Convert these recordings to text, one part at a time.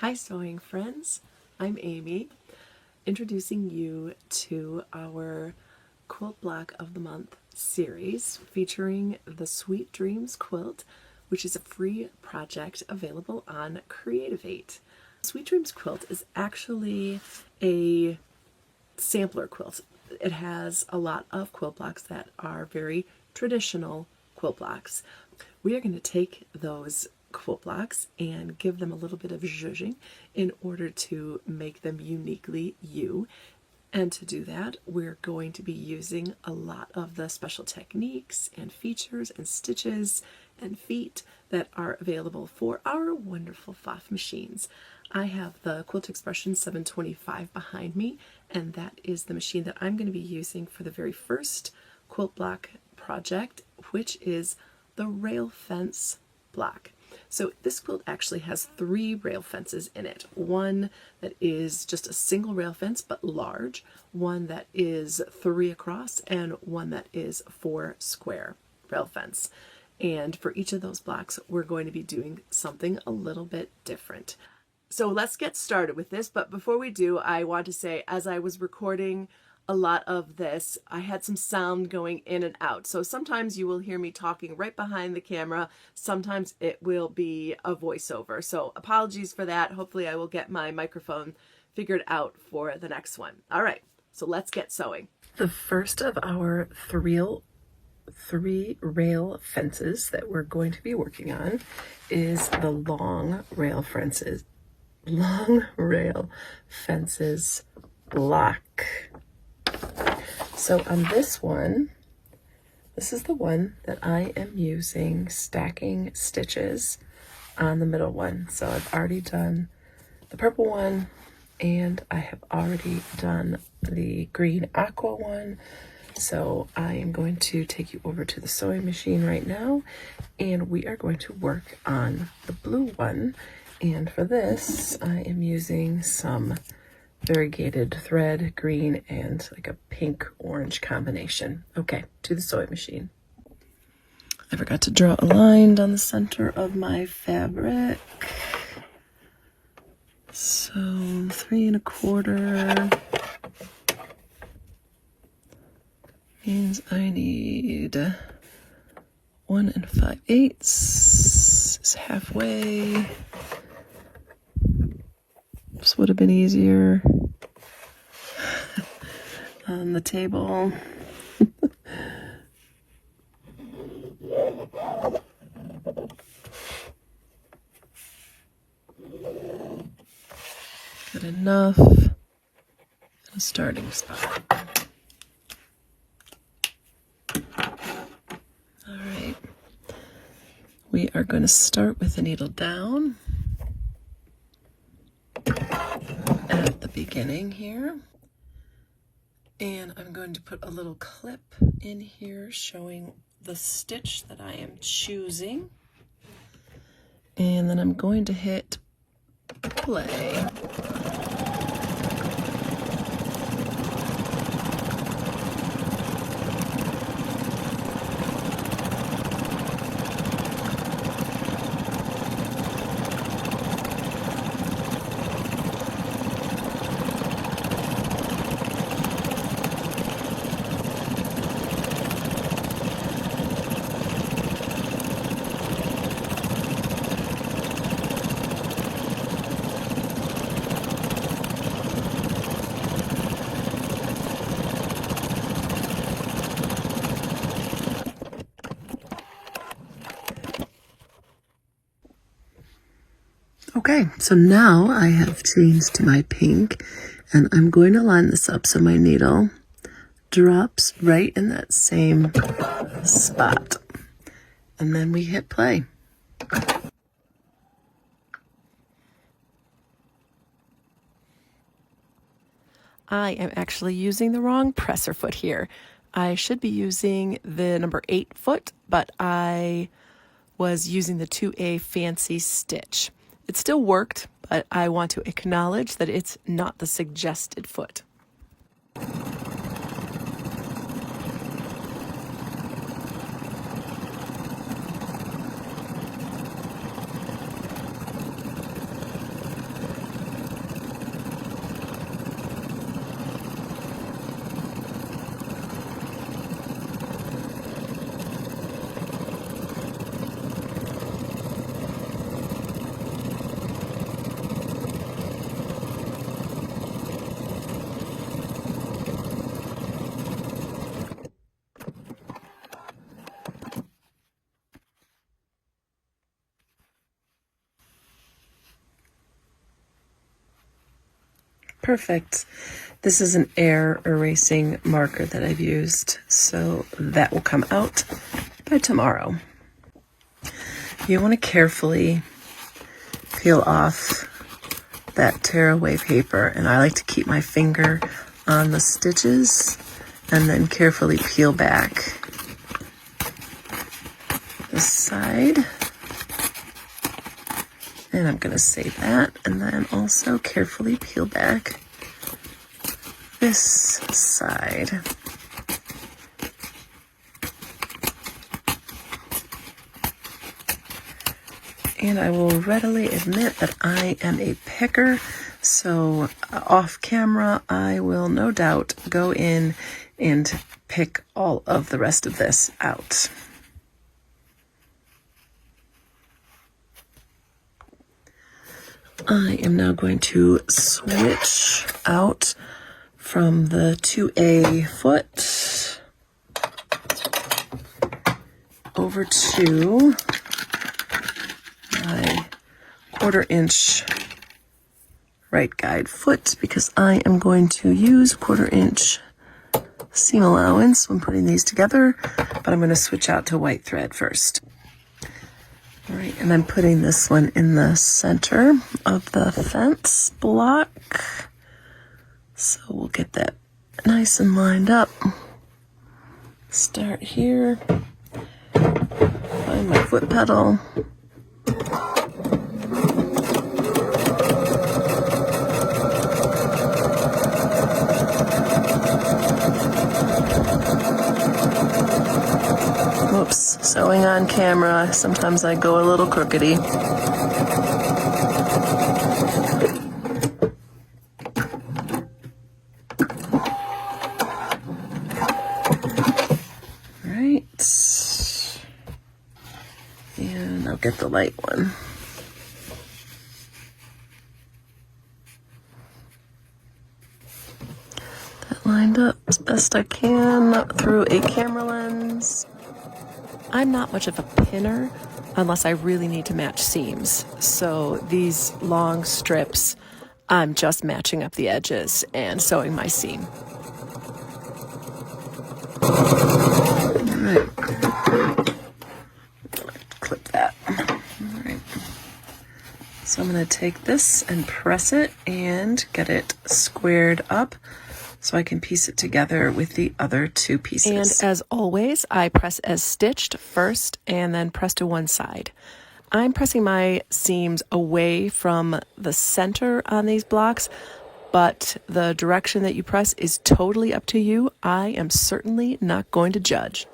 Hi sewing friends, I'm Amy, introducing you to our Quilt Block of the Month series featuring the Sweet Dreams quilt, which is a free project available on Creativate. Sweet Dreams quilt is actually a sampler quilt. It has a lot of quilt blocks that are very traditional quilt blocks. We are going to take those quilt blocks and give them a little bit of zhuzhing in order to make them uniquely you. And to do that, we're going to be using a lot of the special techniques and features and stitches and feet that are available for our wonderful PFAFF machines. I have the Quilt Expression 725 behind me, and that is the machine that I'm going to be using for the very first quilt block project, which is the rail fence block. So this quilt actually has 3 rail fences in it. One that is just a single rail fence but large, one that is 3 across, and one that is 4 square rail fence. And for each of those blocks, we're going to be doing something a little bit different. So let's get started with this, but before we do, I want to say, as I was recording a lot of this, I had some sound going in and out. So sometimes you will hear me talking right behind the camera. Sometimes it will be a voiceover. So apologies for that. Hopefully I will get my microphone figured out for the next one. All right, so let's get sewing. The first of our 3 rail fences that we're going to be working on is the long rail fences block. So on this one, this is the one that I am using stacking stitches on the middle one. So I've already done the purple one, and I have already done the green aqua one. So I am going to take you over to the sewing machine right now, and we are going to work on the blue one. And for this, I am using some variegated thread, green and like a pink orange combination. Okay, to the sewing machine. I forgot to draw a line down the center of my fabric. So 3 1/4 means I need 1 5/8 is halfway. This would have been easier on the table. Good enough. A starting spot. All right. We are going to start with the needle down at the beginning here, and I'm going to put a little clip in here showing the stitch that I am choosing, and then I'm going to hit play. Okay, so now I have changed to my pink, and I'm going to line this up so my needle drops right in that same spot. And then we hit play. I am actually using the wrong presser foot here. I should be using the number 8 foot, but I was using the 2A fancy stitch. It still worked, but I want to acknowledge that it's not the suggested foot. Perfect. This is an air erasing marker that I've used, so that will come out by tomorrow. You want to carefully peel off that tearaway paper, and I like to keep my finger on the stitches and then carefully peel back this side. And I'm going to save that, and then also carefully peel back this side. And I will readily admit that I am a picker, so off camera I will no doubt go in and pick all of the rest of this out. I am now going to switch out from the 2A foot over to my 1/4 inch right guide foot, because I am going to use 1/4 inch seam allowance when putting these together, but I'm going to switch out to white thread first. All right, and I'm putting this one in the center of the fence block. So we'll get that nice and lined up. Start here, find my foot pedal. Whoops, sewing on camera, sometimes I go a little crookedy. Right, and I'll get the light one. That lined up as best I can through a camera lens. I'm not much of a pinner unless I really need to match seams. So these long strips, I'm just matching up the edges and sewing my seam. All right. Clip that. All right. So I'm going to take this and press it and get it squared up, so I can piece it together with the other two pieces. And as always, I press as stitched first and then press to one side. I'm pressing my seams away from the center on these blocks, but the direction that you press is totally up to you. I am certainly not going to judge.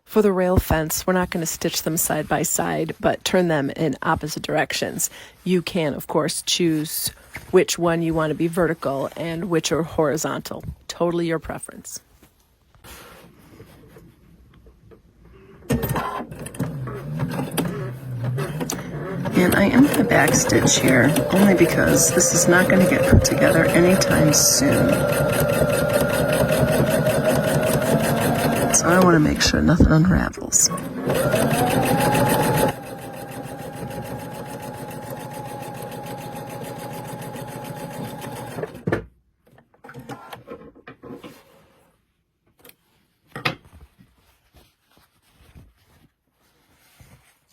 For the rail fence, we're not going to stitch them side by side, but turn them in opposite directions. You can, of course, choose which one you want to be vertical and which are horizontal. Totally your preference. And I am going to backstitch here, only because this is not going to get put together anytime soon. So I want to make sure nothing unravels.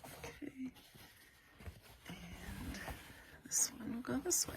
Okay. And this one will go this way.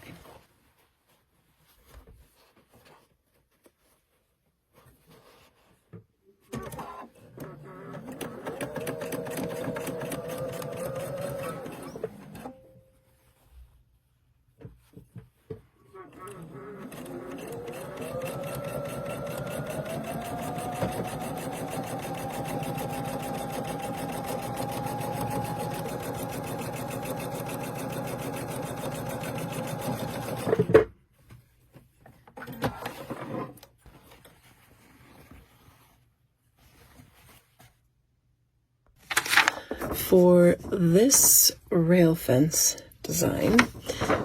For this rail fence design,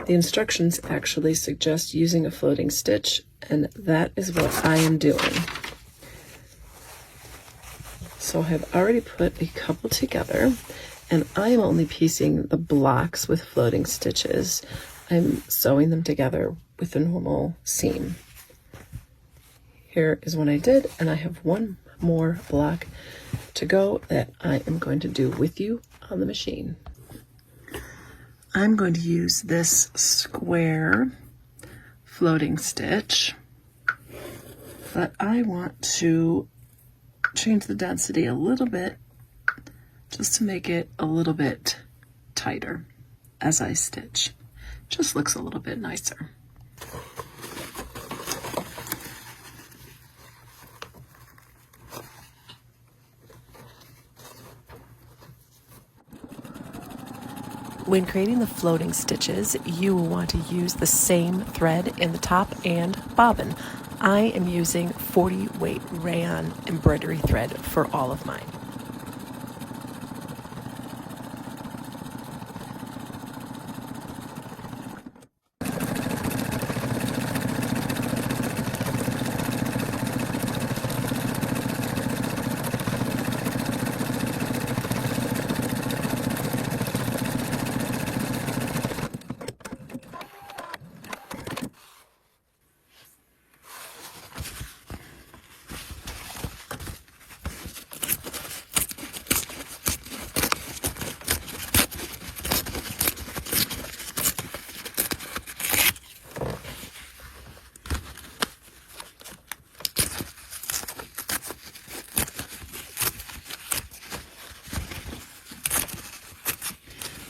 the instructions actually suggest using a floating stitch, and that is what I am doing. So I've already put a couple together, and I'm only piecing the blocks with floating stitches. I'm sewing them together with a normal seam. Here is what I did, and I have one more block to go that I am going to do with you on the machine. I'm going to use this square floating stitch, but I want to change the density a little bit just to make it a little bit tighter as I stitch. Just looks a little bit nicer. When creating the floating stitches, you will want to use the same thread in the top and bobbin. I am using 40 weight rayon embroidery thread for all of mine.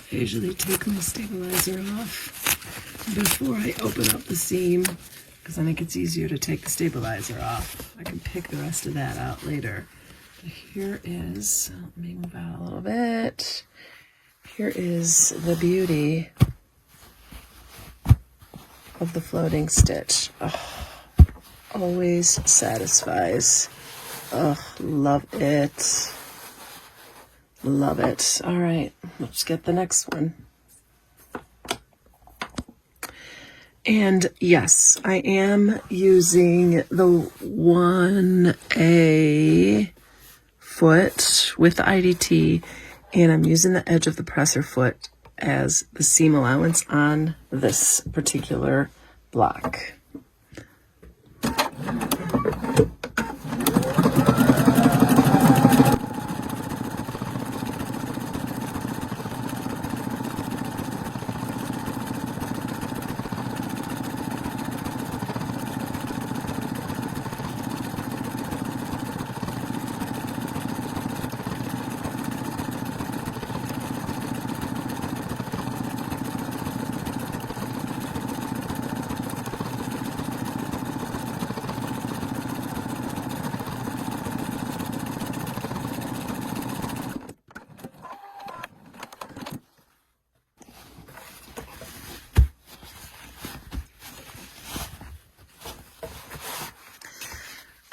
I usually take my stabilizer off before I open up the seam because I think it's easier to take the stabilizer off. I can pick the rest of that out later. But here is, let me move out a little bit. Here is the beauty of the floating stitch. Oh, always satisfies. Oh, love it. Love it. All right, let's get the next one. And yes, I am using the 1A foot with the IDT, and I'm using the edge of the presser foot as the seam allowance on this particular block.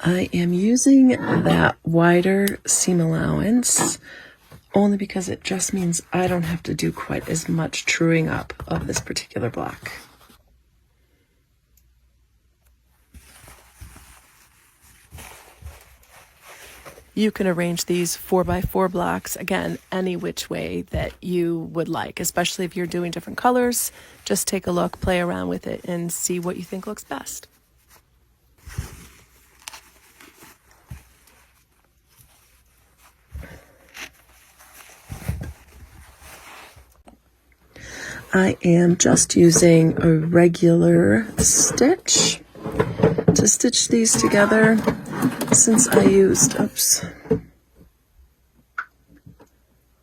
I am using that wider seam allowance only because it just means I don't have to do quite as much truing up of this particular block. You can arrange these 4x4 blocks, again, any which way that you would like, especially if you're doing different colors. Just take a look, play around with it, and see what you think looks best. I am just using a regular stitch to stitch these together. Since I used,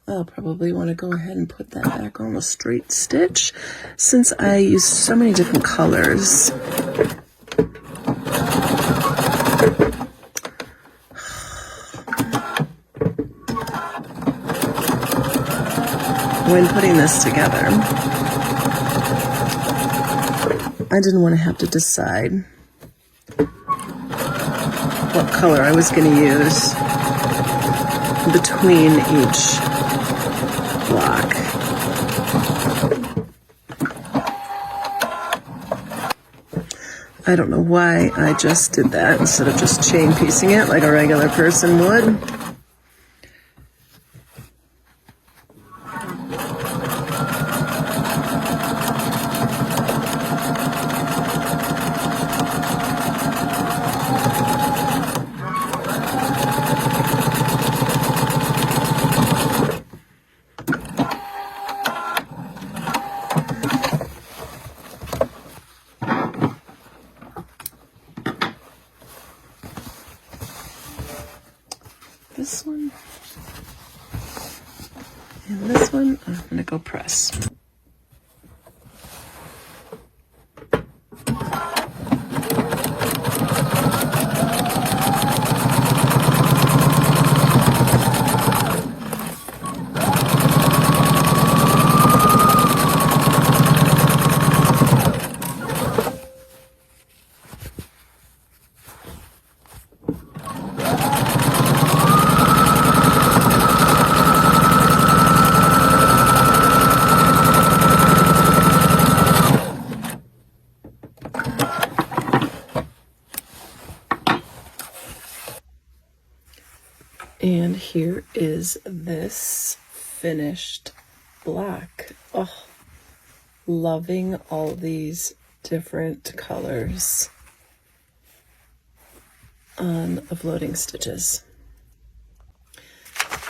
I'll probably want to go ahead and put that back on a straight stitch. Since I used so many different colors, when putting this together, I didn't want to have to decide what color I was going to use between each block. I don't know why I just did that instead of just chain piecing it like a regular person would. this one. And this one, I'm gonna go press. And here is this finished black. Oh, loving all these different colors on the floating stitches.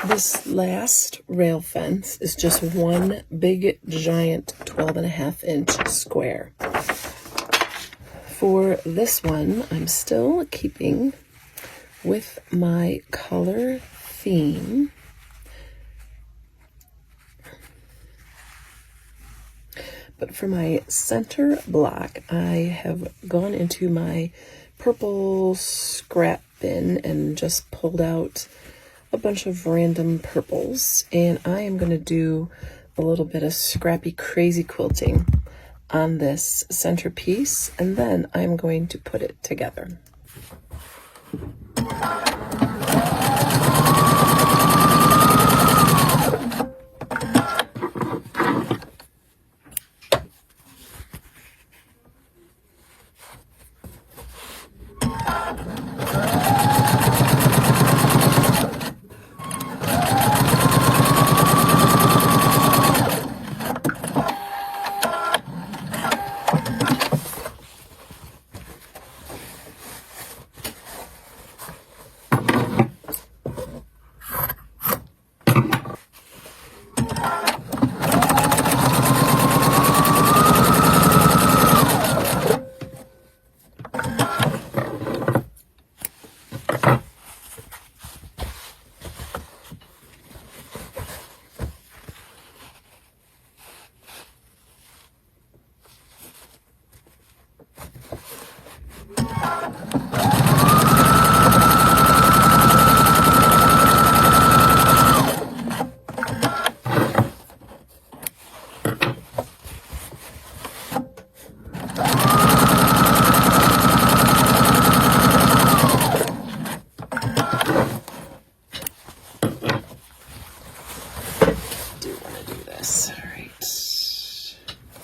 This last rail fence is just one big giant 12.5-inch square. For this one, I'm still keeping with my color theme. But for my center block, I have gone into my purple scrap bin and just pulled out a bunch of random purples. And I am going to do a little bit of scrappy crazy quilting on this centerpiece, and then I'm going to put it together.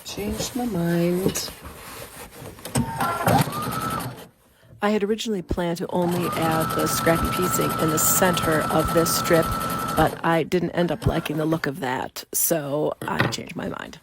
Changed my mind. I had originally planned to only add the scrappy piecing in the center of this strip, but I didn't end up liking the look of that, so I changed my mind.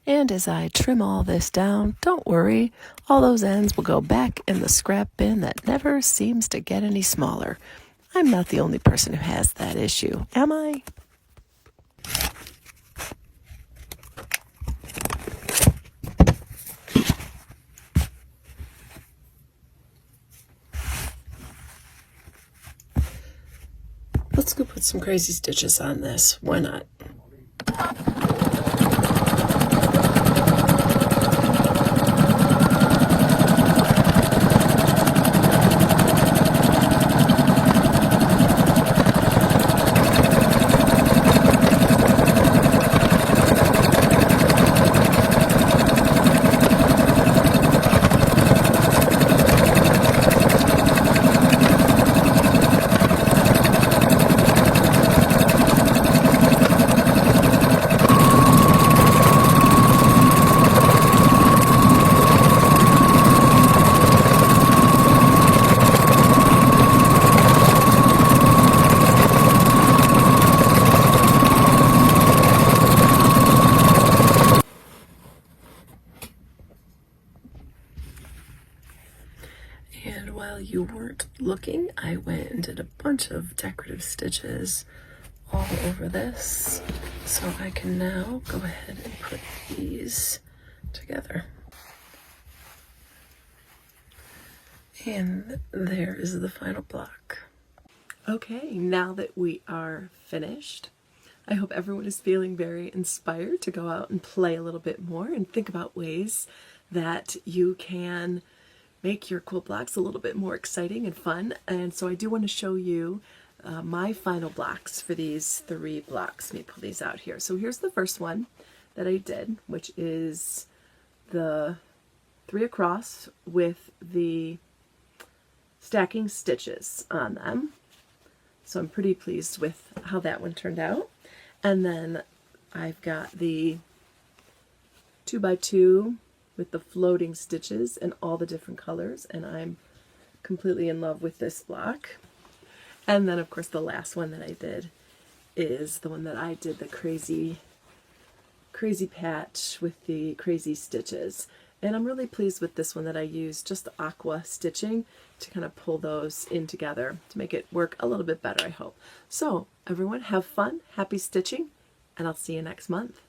And as I trim all this down, don't worry, all those ends will go back in the scrap bin that never seems to get any smaller. I'm not the only person who has that issue, am I? Let's go put some crazy stitches on this. Why not? while you weren't looking, I went and did a bunch of decorative stitches all over this, so I can now go ahead and put these together. And there is the final block. Okay, now that we are finished, I hope everyone is feeling very inspired to go out and play a little bit more and think about ways that you can make your quilt blocks a little bit more exciting and fun. And so I do want to show you my final blocks for these 3 blocks. Let me pull these out here. So here's the first one that I did, which is the 3 across with the stacking stitches on them. So I'm pretty pleased with how that one turned out. And then I've got the 2x2 with the floating stitches and all the different colors, and I'm completely in love with this block. And then of course the last one that I did is the one that I did the crazy patch with the crazy stitches. And I'm really pleased with this one that I used just aqua stitching to kind of pull those in together to make it work a little bit better, I hope. So everyone have fun, happy stitching, and I'll see you next month.